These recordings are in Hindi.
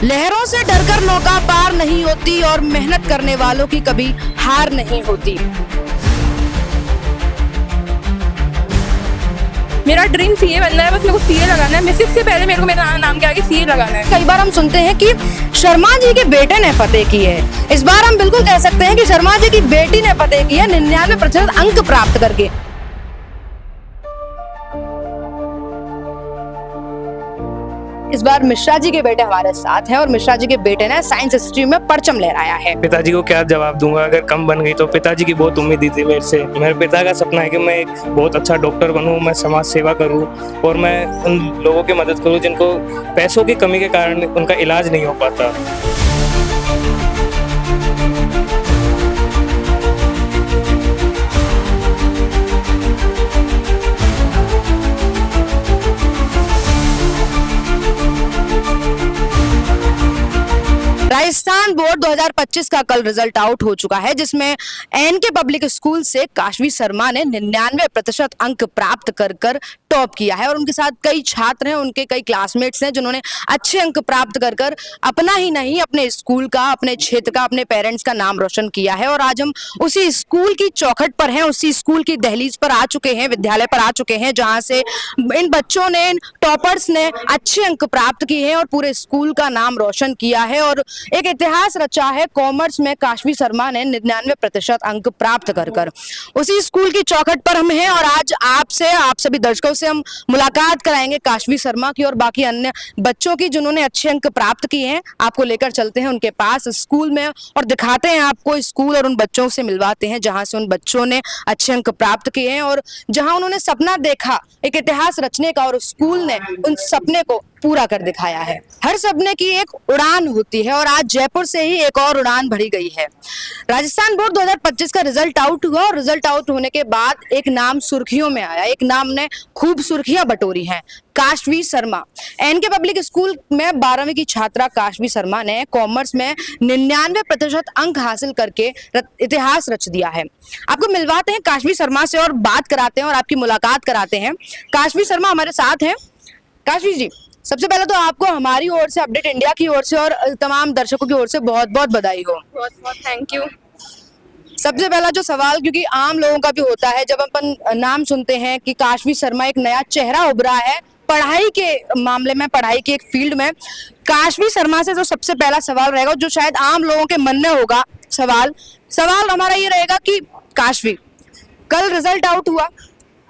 लहरों से डरकर नौका पार नहीं होती और मेहनत करने वालों की कभी हार नहीं होती। मेरा ड्रीम सीए बनना है, बस मेरे को सीए लगाना है। मिसिस से पहले मेरे को मेरा नाम के आगे सीए लगाना है। कई बार हम सुनते हैं कि शर्मा जी के बेटे ने फतेह की है। इस बार हम बिल्कुल कह सकते हैं कि शर्मा जी की बेटी ने फतेह की है 99% अंक प्राप्त करके। इस बार मिश्रा जी के बेटे हमारे साथ हैं और मिश्रा जी के बेटे ने साइंस स्ट्रीम में परचम लहराया है। पिताजी को क्या जवाब दूंगा अगर कम बन गई तो। पिताजी की बहुत उम्मीद थी मेरे से। मेरे पिता का सपना है कि मैं एक बहुत अच्छा डॉक्टर बनूं, मैं समाज सेवा करूं और मैं उन लोगों की मदद करूं जिनको पैसों की कमी के कारण उनका इलाज नहीं हो पाता। राजस्थान बोर्ड 2025 का कल रिजल्ट आउट हो चुका है, जिसमें एनके पब्लिक स्कूल से काशवी शर्मा ने 99% अंक प्राप्त कर टॉप किया है और उनके साथ कई छात्र हैं, उनके कई क्लासमेट्स हैं जिन्होंने अच्छे अंक प्राप्त कर अपना ही नहीं अपने स्कूल का, अपने क्षेत्र का, अपने पेरेंट्स का नाम रोशन किया है। और आज हम उसी स्कूल की चौखट पर हैं, उसी स्कूल की दहलीज पर आ चुके हैं, विद्यालय पर आ चुके हैं, जहां से इन बच्चों ने, इन टॉपर्स ने अच्छे अंक प्राप्त किए हैं और पूरे स्कूल का नाम रोशन किया है और एक इतिहास रचा है। कॉमर्स में काशवी शर्मा ने 99% अंक प्राप्त कर उसी स्कूल की चौखट पर हम हैं और आज आपसे, आप सभी दर्शकों से हम मुलाकात कराएंगे काशवी शर्मा की और बाकी अन्य बच्चों की जिन्होंने अच्छे अंक प्राप्त किए हैं। आपको लेकर चलते हैं उनके पास स्कूल में और दिखाते हैं आपको स्कूल और उन बच्चों से मिलवाते हैं जहां से उन बच्चों ने अच्छे अंक प्राप्त किए हैं और जहां उन्होंने सपना देखा एक इतिहास रचने का और स्कूल ने उन सपने को पूरा कर दिखाया है। हर सपने की एक उड़ान होती है और आज जयपुर से ही एक और उड़ान भरी गई है। राजस्थान बोर्ड 2025 का रिजल्ट आउट हुआ और रिजल्ट आउट होने के बाद एक नाम सुर्खियों में आया, एक नाम ने खूब सुर्खियां बटोरी हैं, Kashvi Sharma. NK public school में 12वीं की छात्रा काशवी शर्मा ने कॉमर्स में 99% अंक हासिल करके इतिहास रच दिया है। आपको मिलवाते हैं काशवी शर्मा से और बात कराते हैं और आपकी मुलाकात कराते हैं। काशवी शर्मा हमारे साथ हैं। काशवी जी, सबसे पहले तो आपको हमारी ओर से, अपडेट इंडिया की ओर से और तमाम दर्शकों की ओर से बहुत बहुत बधाई हो। बहुत बहुत थैंक यू। सबसे पहला जो सवाल, क्योंकि आम लोगों का भी होता है जब अपन नाम सुनते हैं कि काशवी शर्मा एक नया चेहरा उभरा है पढ़ाई के मामले में, पढ़ाई के एक फील्ड में, काशवी शर्मा से जो सबसे पहला सवाल रहेगा जो शायद आम लोगों के मन में होगा, सवाल हमारा ये रहेगा कि काशवी, कल रिजल्ट आउट हुआ,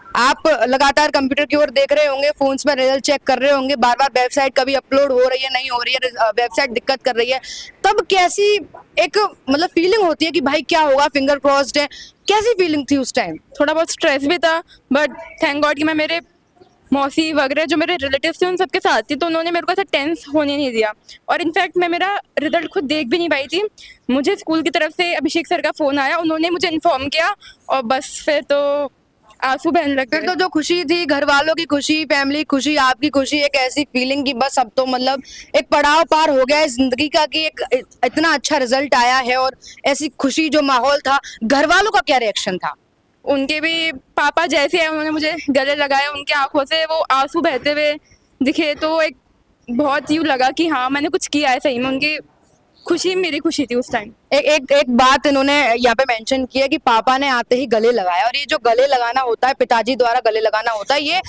आप लगातार कंप्यूटर की ओर देख रहे होंगे, फोन्स में रिजल्ट चेक कर रहे होंगे, बार बार वेबसाइट कभी अपलोड हो रही है, नहीं हो रही है, वेबसाइट दिक्कत कर रही है, तब कैसी एक मतलब फीलिंग होती है कि भाई क्या होगा, फिंगर क्रॉस्ड है, कैसी फीलिंग थी उस टाइम? थोड़ा बहुत स्ट्रेस भी था, बट थैंक गॉड कि मैं मेरे मौसी वगैरह जो मेरे रिलेटिव्स थे उन सबके साथ थी, तो उन्होंने मेरे को ऐसा टेंस होने नहीं दिया। और इनफैक्ट मैं मेरा रिजल्ट खुद देख भी नहीं पाई थी। मुझे स्कूल की तरफ से अभिषेक सर का फ़ोन आया, उन्होंने मुझे इन्फॉर्म किया और बस फिर तो आंसू बहने लग फिर गए। तो जो खुशी थी, घर वालों की खुशी, फैमिली खुशी, आपकी खुशी, एक ऐसी फीलिंग की बस अब तो मतलब एक पड़ाव पार हो गया है जिंदगी का कि एक इतना अच्छा रिजल्ट आया है और ऐसी खुशी जो माहौल था, घर वालों का क्या रिएक्शन था? उनके भी पापा जैसे हैं, उन्होंने मुझे गले लगाया, उनके आंखों से वो आंसू बहते हुए दिखे, तो एक बहुत यूँ लगा कि हाँ मैंने कुछ किया है सही में। उनकी खुशी मेरी खुशी थी उस टाइम। एक बात इन्होंने यहाँ पे मेंशन की है कि पापा ने आते ही गले लगाया, और ये जो गले लगाना होता है, पिताजी द्वारा गले लगाना होता है, ये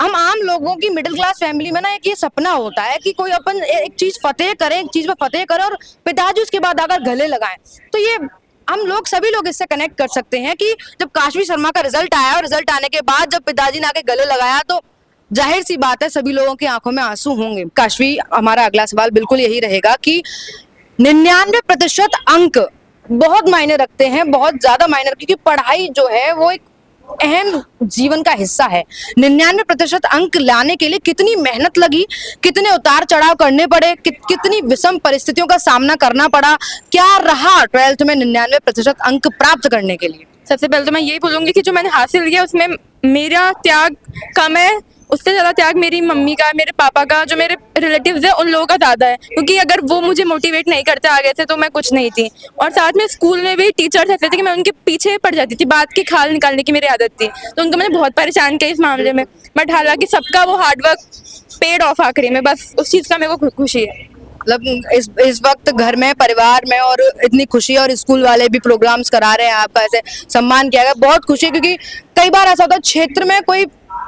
हम आम लोगों की मिडिल क्लास फैमिली में ना एक ये सपना होता है कि कोई अपन एक चीज फतेह करे, एक चीज पे फतेह करे और पिताजी उसके बाद आकर गले लगाएं। तो ये हम लोग, सभी लोग इससे कनेक्ट कर सकते हैं कि जब काशवी शर्मा का रिजल्ट आया और रिजल्ट आने के बाद जब पिताजी ने आके गले लगाया तो जाहिर सी बात है सभी लोगों की आंखों में आंसू होंगे। काशवी, हमारा अगला सवाल बिल्कुल यही रहेगा कि 99% अंक बहुत मायने रखते हैं, बहुत ज्यादा मायने, क्योंकि पढ़ाई जो है वो एक अहम जीवन का हिस्सा है। 99% अंक लाने के लिए कितनी मेहनत लगी, कितने उतार चढ़ाव करने पड़े, कितनी विषम परिस्थितियों का सामना करना पड़ा, क्या रहा 12th में 99% अंक प्राप्त करने के लिए? सबसे पहले तो मैं यही बोलूँगी कि जो मैंने हासिल किया उसमें मेरा त्याग कम है, उससे ज़्यादा त्याग मेरी मम्मी का, मेरे पापा का, जो मेरे रिलेटिव्स हैं उन लोगों का ज़्यादा है, क्योंकि अगर वो मुझे मोटिवेट नहीं करते आगे से तो मैं कुछ नहीं थी। और साथ में स्कूल में भी टीचर्स ऐसे थे कि मैं उनके पीछे पड़ जाती थी, बात की खाल निकालने की मेरी आदत थी, तो उनको मैंने बहुत परेशान किया इस मामले में। बट हालांकि सबका वो हार्डवर्क पेड ऑफ आखिरी में, बस उस चीज़ का मेरे को खुशी है। मतलब इस वक्त घर में परिवार में और इतनी खुशी है और स्कूल वाले भी प्रोग्राम्स करा रहे हैं, आपका ऐसे सम्मान किया गया, बहुत खुशी है। क्योंकि कई बार ऐसा होता है क्षेत्र में कोई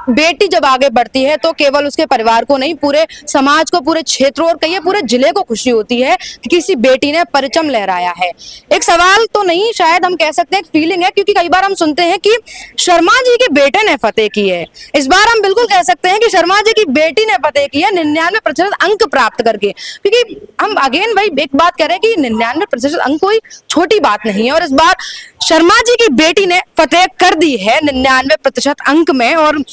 बेटी जब आगे बढ़ती है तो केवल उसके परिवार को नहीं, पूरे समाज को, पूरे क्षेत्र और कई पूरे जिले को खुशी होती है कि किसी बेटी ने परचम लहराया है। एक सवाल तो नहीं, शायद हम कह सकते हैं एक फीलिंग है, क्योंकि कई बार हम सुनते हैं कि शर्मा जी के बेटे ने फतेह की है। इस बार हम बिल्कुल कह सकते हैं कि शर्मा जी की बेटी ने फतेह की है 99% अंक प्राप्त करके। क्योंकि हम अगेन भाई एक बात कह रहे हैं कि 99% अंक कोई छोटी बात नहीं है, और इस बार शर्मा जी की बेटी ने फतेह कर दी है 99% अंक में। और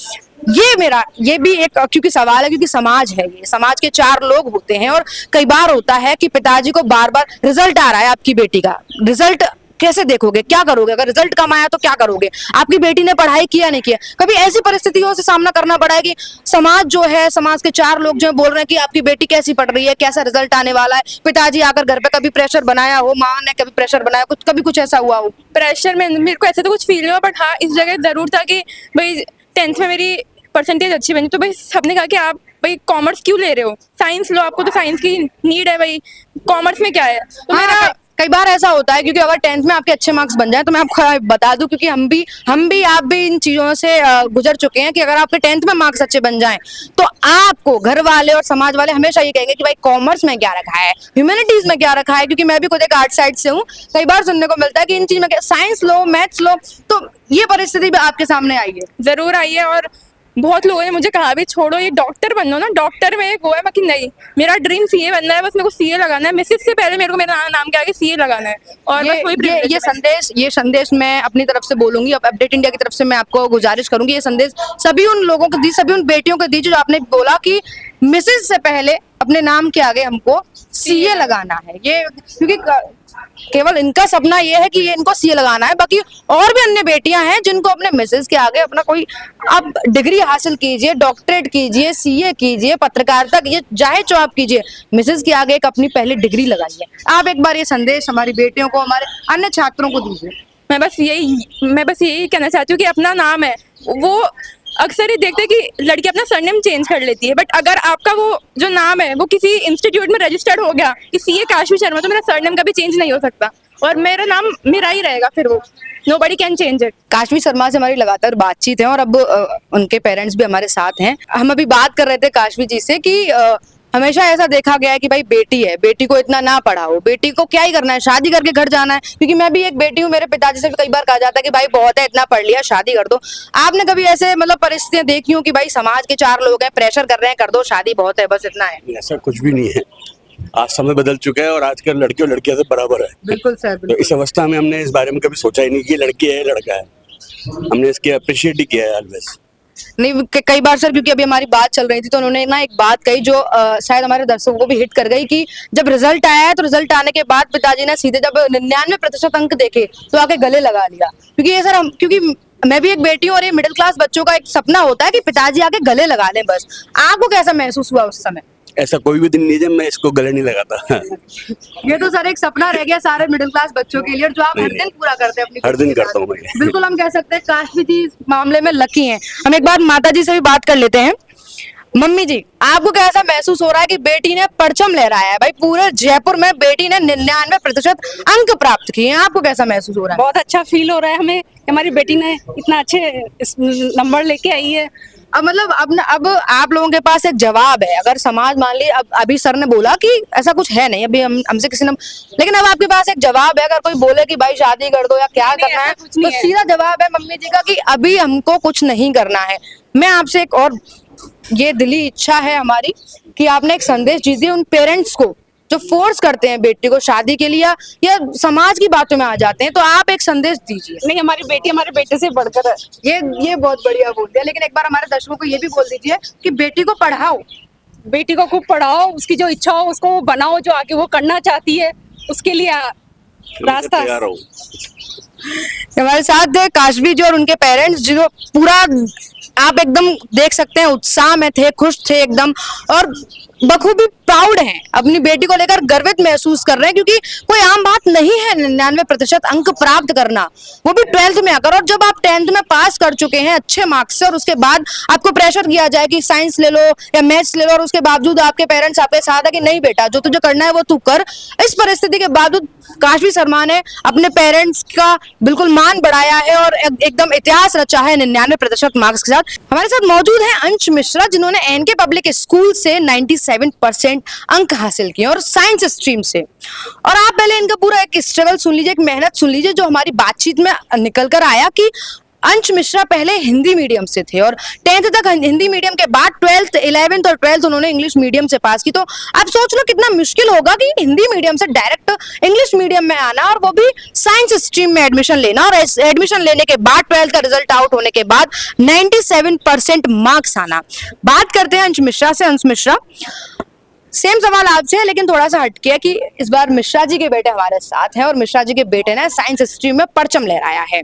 ये भी एक क्योंकि सवाल है, क्योंकि समाज है, ये समाज के 4 लोग होते हैं और कई बार होता है कि पिताजी को बार बार रिजल्ट आ रहा है आपकी बेटी का, रिजल्ट कैसे देखोगे, क्या करोगे, अगर रिजल्ट कम आया तो क्या करोगे, आपकी बेटी ने पढ़ाई किया नहीं किया। कभी ऐसी परिस्थितियों से सामना करना पड़ा है कि समाज जो है, समाज के 4 लोग जो है बोल रहे हैं कि आपकी बेटी कैसी पढ़ रही है, कैसा रिजल्ट आने वाला है, पिताजी आकर घर पे कभी प्रेशर बनाया हो, माँ ने कभी प्रेशर बनाया, कभी कुछ ऐसा हुआ हो? प्रेशर में मेरे को ऐसे तो कुछ फील नहीं हुआ, बट हाँ इस जगह जरूर था कि भाई 10th में मेरी परसेंटेज अच्छी बनी, तो भाई सबने कहा कि आप भाई कॉमर्स क्यों ले रहे हो, साइंस लो, आपको तो साइंस की नीड है, भाई कॉमर्स में क्या है। तो मेरा कई बार ऐसा होता है, क्योंकि अगर 10th में आपके अच्छे मार्क्स बन जाए तो मैं आपको बता दूं, क्योंकि हम भी आप भी इन चीजों से गुजर चुके हैं कि अगर आपके 10th में मार्क्स अच्छे बन जाएं तो आपको घर वाले और समाज वाले हमेशा ये कहेंगे कि भाई कॉमर्स में क्या रखा है, ह्यूमैनिटीज में क्या रखा है। क्योंकि मैं भी खुद एक आर्ट साइड से हूँ, कई बार सुनने को मिलता है कि इन चीज में साइंस लो, मैथ्स लो। तो ये परिस्थिति भी आपके सामने आई है? जरूर आई है, और बहुत लोगों ने मुझे कहा भी छोड़ो ये डॉक्टर बन लो ना, डॉक्टर में एक वो है, बाकी नहीं, मेरा ड्रीम सीए बनना है, बस मेरे को सीए लगाना है, मिसेस से पहले मेरे को मेरा नाम के आगे सीए लगाना है। और बस वही ये संदेश मैं अपनी तरफ से बोलूंगी, अपडेट इंडिया की तरफ से मैं आपको गुजारिश करूंगी, ये संदेश सभी उन लोगों को दी, सभी उन बेटियों को दी जो आपने बोला कि मिसेस से पहले अपने नाम के आगे हमको सीए लगाना है। ये क्योंकि केवल इनका सपना ये है कि ये इनको सीए लगाना है, बाकी और भी अन्य बेटियां हैं जिनको अपने मिसेस के आगे अपना कोई, आप डिग्री हासिल कीजिए, डॉक्टरेट कीजिए, सीए कीजिए, पत्रकारिता कीजिए, चाहे जो आप कीजिए, मिसेस के आगे एक अपनी पहले डिग्री लगाइए। आप एक बार ये संदेश हमारी बेटियों को, हमारे अन्य छात्रों को दीजिए। मैं बस यही कहना चाहती हूँ कि अपना नाम है, वो अक्सर ही देखते हैं कि लड़की अपना सरनेम चेंज कर लेती है, बट अगर आपका वो जो नाम है वो किसी इंस्टीट्यूट में रजिस्टर्ड हो गया कि सीए काशवी शर्मा, तो मेरा सरनेम कभी चेंज नहीं हो सकता और मेरा नाम मेरा ही रहेगा, फिर वो nobody can change it. Kashvi Sharma से हमारी लगातार बातचीत है और अब उनके पेरेंट्स भी हमारे साथ हैं। हम अभी बात कर रहे थे काशवी जी से कि हमेशा ऐसा देखा गया है कि भाई बेटी है, बेटी को इतना ना पढ़ाओ, बेटी को क्या ही करना है, शादी करके घर जाना है। क्योंकि मैं भी एक बेटी हूँ, मेरे पिताजी से भी कई बार कहा जाता है कि भाई बहुत है, इतना पढ़ लिया, शादी कर दो। आपने कभी ऐसे मतलब परिस्थितियां देखी हो कि भाई समाज के 4 लोग हैं, प्रेशर कर रहे हैं, कर दो शादी, बहुत है, बस इतना है? ऐसा कुछ भी नहीं है, आज समय बदल चुका है और आजकल लड़के और लड़कियां से बराबर है। बिल्कुल सर, तो इस अवस्था में हमने इस बारे में कभी सोचा ही नहीं कि ये लड़की है लड़का है, हमने इसके अप्रिशिएट ही किया है ऑलवेज। नहीं, कई बार सर, क्योंकि अभी हमारी बात चल रही थी तो उन्होंने ना एक बात कही जो शायद हमारे दर्शकों को भी हिट कर गई कि जब रिजल्ट आया है तो रिजल्ट आने के बाद पिताजी ने सीधे जब 99% अंक देखे तो आके गले लगा लिया। क्योंकि ये सर क्योंकि मैं भी एक बेटी हूँ और ये मिडिल क्लास बच्चों का एक सपना होता है कि पिताजी आके गले लगा लें बस। आपको कैसा महसूस हुआ उस समय? ऐसा कोई भी दिन नहीं जब मैं इसको गले नहीं लगाता। ये तो सर एक सपना रह गया सारे मिडिल क्लास बच्चों के लिए, और जो आप हर दिन पूरा करते हैं अपनी। हर दिन करता हूँ मैं। बिल्कुल, हम कह सकते हैं काशवी जी इस मामले में लकी हैं। हम एक बार माता जी से भी बात कर लेते हैं। मम्मी जी, आपको कैसा महसूस हो रहा है कि बेटी ने परचम लहराया है? भाई पूरे जयपुर में बेटी ने 99% अंक प्राप्त किए हैं, आपको कैसा महसूस हो रहा है? बहुत अच्छा फील हो रहा है हमें, हमारी बेटी ने इतना अच्छे नंबर लेके आई है। अब मतलब अब आप लोगों के पास एक जवाब है। अगर समाज मान ली, अब अभी सर ने बोला कि ऐसा कुछ है नहीं, अभी हमसे किसी ने, लेकिन अब आपके पास एक जवाब है। अगर कोई बोले कि भाई शादी कर दो या क्या करना है, तो सीधा जवाब है मम्मी जी का कि अभी हमको कुछ नहीं करना है। मैं आपसे एक और, ये दिली इच्छा है हमारी कि आपने एक संदेश दीजिए उन पेरेंट्स को जो फोर्स करते हैं बेटी को शादी के लिए या समाज की बातों में आ जाते हैं, तो आप एक संदेश दीजिए। नहीं, हमारी बेटी हमारे बेटे से बढ़कर है। ये बहुत बढ़िया बोल दिया, लेकिन एक बार हमारे दर्शकों को ये भी बोल दीजिए कि बेटी को पढ़ाओ, बेटी को खूब पढ़ाओ, उसकी जो इच्छा हो उसको वो बनाओ, जो आगे वो करना चाहती है उसके लिए रास्ता। हमारे साथ है काशवी जी और उनके पेरेंट्स, जो पूरा आप एकदम देख सकते हैं उत्साह में थे, खुश थे एकदम, और बखूबी प्राउड हैं, अपनी बेटी को लेकर गर्वित महसूस कर रहे हैं, क्योंकि कोई आम बात नहीं है 99% अंक प्राप्त करना, वो भी 12th में आकर। और जब आप 10th में पास कर चुके हैं अच्छे मार्क्स से और उसके बाद आपको प्रेशर किया जाए कि साइंस ले लो या मैथ्स ले लो, और उसके बावजूद आपके पेरेंट्स आपके साथ है कि नहीं बेटा जो तुझे करना है वो तू कर, इस परिस्थिति के बावजूद काशवी शर्मा ने अपने पेरेंट्स का बिल्कुल मान बढ़ाया है और एकदम इतिहास रचा है 99% मार्क्स के साथ। हमारे साथ मौजूद हैं अंश मिश्रा, जिन्होंने एनके पब्लिक स्कूल से 97% अंक हासिल किए और साइंस स्ट्रीम से। और आप पहले इनका पूरा एक स्ट्रगल सुन लीजिए, एक मेहनत सुन लीजिए जो हमारी बातचीत में निकल कर आया कि अंश मिश्रा पहले हिंदी मीडियम से थे और 10th तक हिंदी मीडियम के बाद 12th 11th और 12th उन्होंने इंग्लिश मीडियम से पास की। तो आप सोच लो कितना मुश्किल होगा कि हिंदी मीडियम से डायरेक्ट इंग्लिश मीडियम में आना और वो भी साइंस स्ट्रीम में एडमिशन लेना, और एडमिशन लेने के बाद 12th का रिजल्ट आउट होने के बाद 97% मार्क्स आना। बात करते हैं अंश मिश्रा से। अंश मिश्रा, सेम सवाल आपसे है लेकिन थोड़ा सा हटके है कि इस बार मिश्रा जी के बेटे हमारे साथ हैं और मिश्रा जी के बेटे ने साइंस स्ट्रीम में परचम लहराया है।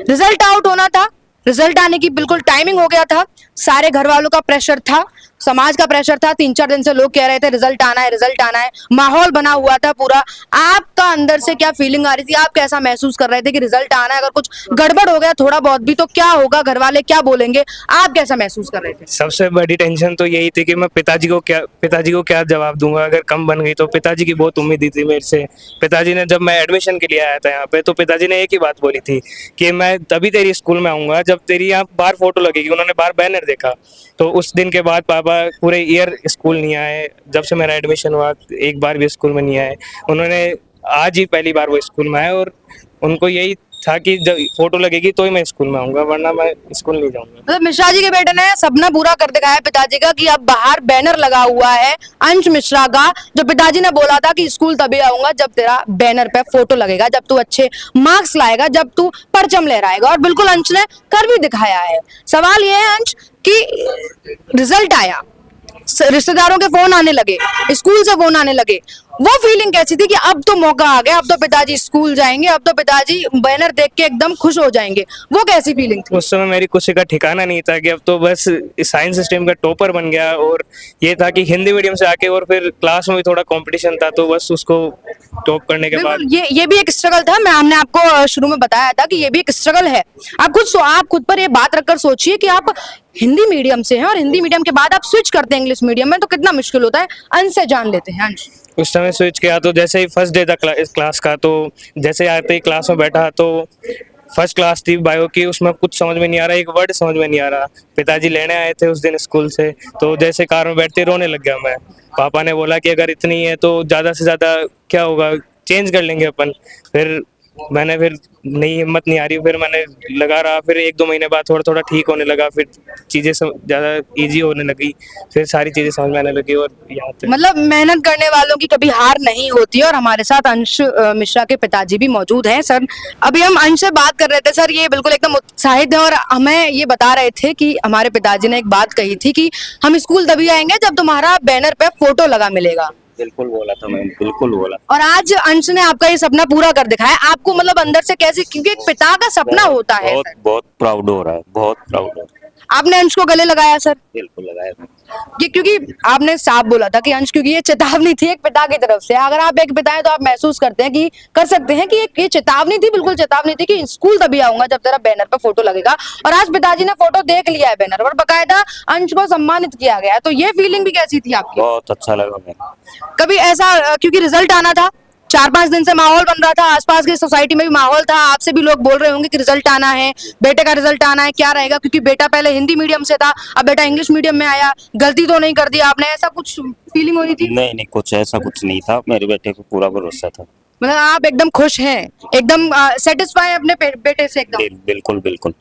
रिजल्ट आउट होना था, रिजल्ट आने की बिल्कुल टाइमिंग हो गया था, सारे घर वालों का प्रेशर था, समाज का प्रेशर था, 3-4 दिन से लोग कह रहे थे रिजल्ट आना है, रिजल्ट आना है, माहौल बना हुआ था पूरा। आपका अंदर से क्या फीलिंग आ रही थी, आप कैसा महसूस कर रहे थे कि रिजल्ट आना है, अगर कुछ गड़बड़ हो गया थोड़ा बहुत भी तो क्या होगा, घर वाले क्या बोलेंगे, आप कैसा महसूस कर रहे थे? सबसे बड़ी टेंशन तो यही थी कि मैं पिताजी को क्या जवाब दूंगा अगर कम बन गई तो। पिताजी की बहुत उम्मीद थी मेरे से। पिताजी ने, जब मैं एडमिशन के लिए आया था यहाँ पे, तो पिताजी ने एक ही बात बोली थी कि मैं तभी तेरी स्कूल में आऊंगा जब तेरी यहाँ बाहर फोटो लगेगी। उन्होंने बाहर बैनर देखा, तो उस दिन के बाद पापा पूरे ईयर स्कूल नहीं आए। जब से मेरा एडमिशन हुआ एक बार भी स्कूल में नहीं आए। उन्होंने आज ही पहली बार वो स्कूल में आए और उनको यही था कि जब फोटो लगेगी तो ही मैं स्कूल में आऊंगा, वरना मैं स्कूल नहीं जाऊंगा। मतलब मिश्रा जी के बेटे ने सपना पूरा कर दिखाया पिताजी का कि अब बाहर बैनर लगा हुआ है अंश मिश्रा का, जो पिताजी ने बोला था कि स्कूल तभी आऊंगा जब तेरा बैनर पे फोटो लगेगा, जब तू अच्छे मार्क्स लाएगा, जब तू परचम लहराएगा। और बिल्कुल अंश ने कर भी दिखाया है। सवाल ये है अंश कि रिजल्ट आया, रिश्तेदारों के फोन आने लगे, स्कूल से फोन आने लगे, वो फीलिंग कैसी थी कि अब तो मौका आ गया, अब तो पिताजी स्कूल जाएंगे, अब तो पिताजी बैनर देख के एकदम खुश हो जाएंगे, वो कैसी फीलिंग थी? उस समय मेरी खुशी का ठिकाना नहीं था कि अब तो बस साइंस स्ट्रीम का टॉपर बन गया। और ये था कि हिंदी मीडियम से आके और फिर क्लास में भी थोड़ा कंपटीशन था, तो बस उसको टॉप करने के बाद ये भी एक स्ट्रगल था। हमने आपको शुरू में बताया था कि ये भी एक स्ट्रगल है। आप खुद पर ये बात रखकर सोचिए कि आप हिंदी मीडियम से हैं और हिंदी मीडियम के बाद आप स्विच करते हैं इंग्लिश मीडियम में, तो कितना मुश्किल होता है। अंश से जान लेते हैं। अंश, उस समय स्विच किया तो जैसे ही फर्स्ट डे था क्लास का, तो जैसे आते ही क्लास में बैठा तो फर्स्ट क्लास थी बायो की, उसमें कुछ समझ में नहीं आ रहा, एक वर्ड समझ में नहीं आ रहा। पिताजी लेने आए थे उस दिन स्कूल से, तो जैसे कार में बैठते रोने लग गया मैं। पापा ने बोला कि अगर इतनी है तो ज़्यादा से ज़्यादा क्या होगा, चेंज कर लेंगे अपन। फिर मैंने नहीं, हिम्मत नहीं आ रही, फिर मैंने लगा रहा। फिर 1-2 महीने बाद थोड़ा थोड़ा ठीक होने लगा, फिर चीज़ें ज़्यादा इजी होने लगी, फिर सारी चीज़ें समझ में आने लगी। और यहाँ पे मतलब मेहनत करने वालों की कभी हार नहीं होती है। और हमारे साथ अंश मिश्रा के पिताजी भी मौजूद हैं। सर, अभी हम अंश से बात कर रहे थे, सर ये बिल्कुल एकदम उत्साहित है और हमें ये बता रहे थे कि हमारे पिताजी ने एक बात कही थी कि हम स्कूल तभी आएंगे जब तुम्हारा बैनर पे फोटो लगा मिलेगा। बिल्कुल बोला था मैंने, बिल्कुल बोला। और आज अंश ने आपका ये सपना पूरा कर दिखाया। आपको मतलब अंदर से कैसे, क्योंकि एक पिता का सपना होता है। बहुत बहुत प्राउड हो रहा है, बहुत प्राउड हो रहा है। आपने अंश को गले लगाया सर? बिल्कुल लगाया था। ये क्योंकि आपने साफ बोला था कि अंश, क्योंकि ये चेतावनी थी एक पिता की तरफ से। अगर आप एक पिता हैं तो आप महसूस करते हैं कि कर सकते हैं कि ये चेतावनी थी, बिल्कुल चेतावनी थी कि स्कूल तभी आऊंगा जब तेरा बैनर पे फोटो लगेगा। और आज पिताजी ने फोटो देख लिया है बैनर पर, बकायदा अंश को सम्मानित किया गया है। तो ये फीलिंग भी कैसी थी आपकी? बहुत अच्छा लगा मेरे। कभी ऐसा, क्योंकि रिजल्ट आना था, 4-5 दिन से माहौल बन रहा था, आसपास की सोसाइटी में भी माहौल था, आपसे भी लोग बोल रहे होंगे कि रिजल्ट आना है, बेटे का रिजल्ट आना है, क्या रहेगा, क्योंकि बेटा पहले हिंदी मीडियम से था, अब बेटा इंग्लिश मीडियम में आया, गलती तो नहीं कर दी आपने, ऐसा कुछ फीलिंग हो रही थी? नहीं, कुछ ऐसा कुछ नहीं था, मेरे बेटे को पूरा भरोसा था। मतलब आप एकदम खुश हैं, एकदम सेटिस्फाई अपने बेटे से एकदम? बिल्कुल बिल्कुल।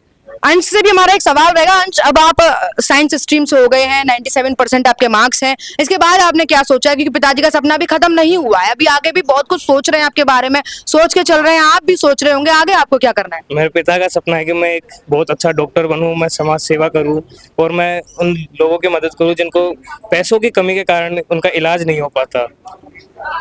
अंश से भी हमारा एक सवाल रहेगा। अंश, अब आप साइंस स्ट्रीम से हो गए हैं, 97% आपके मार्क्स हैं, इसके बाद आपने क्या सोचा? क्योंकि पिताजी का सपना भी खत्म नहीं हुआ है, अभी आगे भी बहुत कुछ सोच रहे हैं आपके बारे में, सोच के चल रहे हैं, आप भी सोच रहे होंगे आगे आपको क्या करना है? मेरे पिता का सपना है कि मैं एक बहुत अच्छा डॉक्टर बनूं, मैं समाज सेवा करूं और मैं उन लोगों की मदद करूं जिनको पैसों की कमी के कारण उनका इलाज नहीं हो पाता।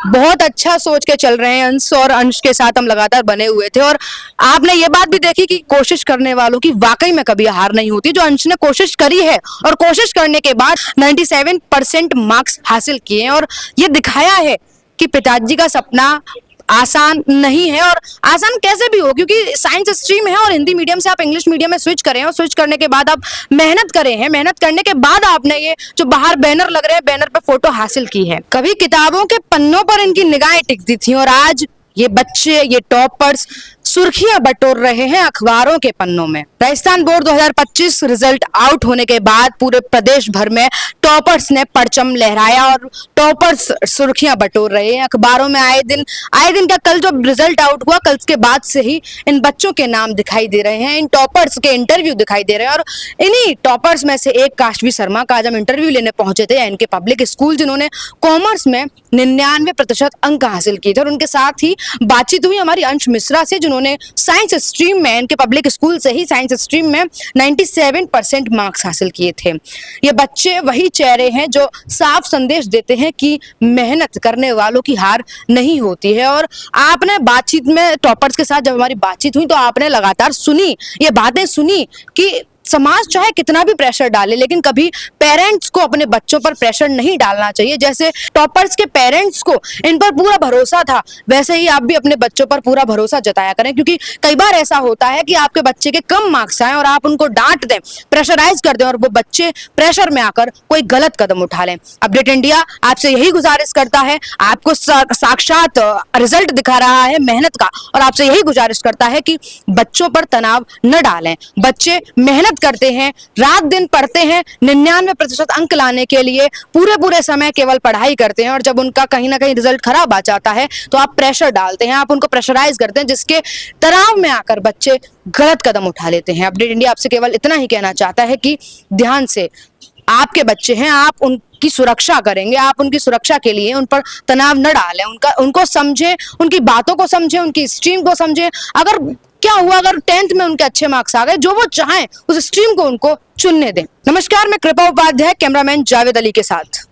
बहुत अच्छा सोच के चल रहे हैं अंश, और अंश के साथ हम लगातार बने हुए थे। और आपने ये बात भी देखी कि कोशिश करने वालों की वाकई में कभी हार नहीं होती। जो अंश ने कोशिश करी है और कोशिश करने के बाद 97% मार्क्स हासिल किए हैं, और ये दिखाया है कि पिताजी का सपना आसान नहीं है। और आसान कैसे भी हो, क्योंकि साइंस स्ट्रीम है और हिंदी मीडियम से आप इंग्लिश मीडियम में स्विच करें, और स्विच करने के बाद आप मेहनत करे हैं, मेहनत करने के बाद आपने ये जो बाहर बैनर लग रहे हैं, बैनर पे फोटो हासिल की है। कभी किताबों के पन्नों पर इनकी निगाहें टिकती थी, और आज ये बच्चे, ये टॉपर्स सुर्खियां बटोर रहे हैं अखबारों के पन्नों में। राजस्थान बोर्ड 2025 रिजल्ट आउट होने के बाद पूरे प्रदेश भर में टॉपर्स ने परचम लहराया और टॉपर्स सुर्खियां बटोर रहे हैं अखबारों में। आए दिन का कल जो रिजल्ट आउट हुआ, कल के बाद से ही इन बच्चों के नाम दिखाई दे रहे हैं, इन टॉपर्स के इंटरव्यू दिखाई दे रहे हैं। और इन्हीं टॉपर्स में से एक काशवी शर्मा का आज हम इंटरव्यू लेने पहुंचे थे इनके पब्लिक स्कूल, जिन्होंने कॉमर्स में 99% अंक हासिल किए थे। और उनके साथ ही बातचीत हुई हमारी अंश मिश्रा से, जिन्होंने साइंस स्ट्रीम में, इनके पब्लिक स्कूल से ही साइंस स्ट्रीम में 97% मार्क्स हासिल किए थे। ये बच्चे वही चेहरे हैं जो साफ संदेश देते हैं कि मेहनत करने वालों की हार नहीं होती है। और आपने बातचीत में टॉपर्स के साथ जब हमारी बातचीत हुई तो आपने लगातार सुनी, ये बातें सुनी कि समाज चाहे कितना भी प्रेशर डाले, लेकिन कभी पेरेंट्स को अपने बच्चों पर प्रेशर नहीं डालना चाहिए। जैसे टॉपर्स के पेरेंट्स को इन पर पूरा भरोसा था, वैसे ही आप भी अपने बच्चों पर पूरा भरोसा जताया करें, क्योंकि कई बार ऐसा होता है कि आपके बच्चे के कम मार्क्स आए और आप उनको डांट दें, प्रेशराइज कर दें, और वो बच्चे प्रेशर में आकर कोई गलत कदम उठा लें। अपडेट इंडिया आपसे यही गुजारिश करता है, आपको साक्षात रिजल्ट दिखा रहा है मेहनत का, और आपसे यही गुजारिश करता है कि बच्चों पर तनाव न डालें। बच्चे मेहनत करते हैं, रात दिन पढ़ते हैं, 99% अंक लाने के लिए पूरे समय केवल पढ़ाई करते हैं, और जब उनका कहीं ना कहीं रिजल्ट खराब आ जाता है तो आप प्रेशर डालते हैं, आप उनको प्रेशराइज करते हैं, जिसके तनाव में आकर बच्चे गलत कदम उठा लेते हैं। अपडेट इंडिया आपसे केवल इतना ही कहना चाहता है कि ध्यान से, आपके बच्चे हैं, आप उनकी सुरक्षा करेंगे, आप उनकी सुरक्षा के लिए उन पर तनाव न डालें, उनको समझें, उनकी बातों को समझें, उनकी स्ट्रीम को समझें। अगर क्या हुआ, अगर 10th में उनके अच्छे मार्क्स आ गए, जो वो चाहें उस स्ट्रीम को उनको चुनने दें। नमस्कार, मैं कृपा उपाध्याय, कैमरामैन जावेद अली के साथ।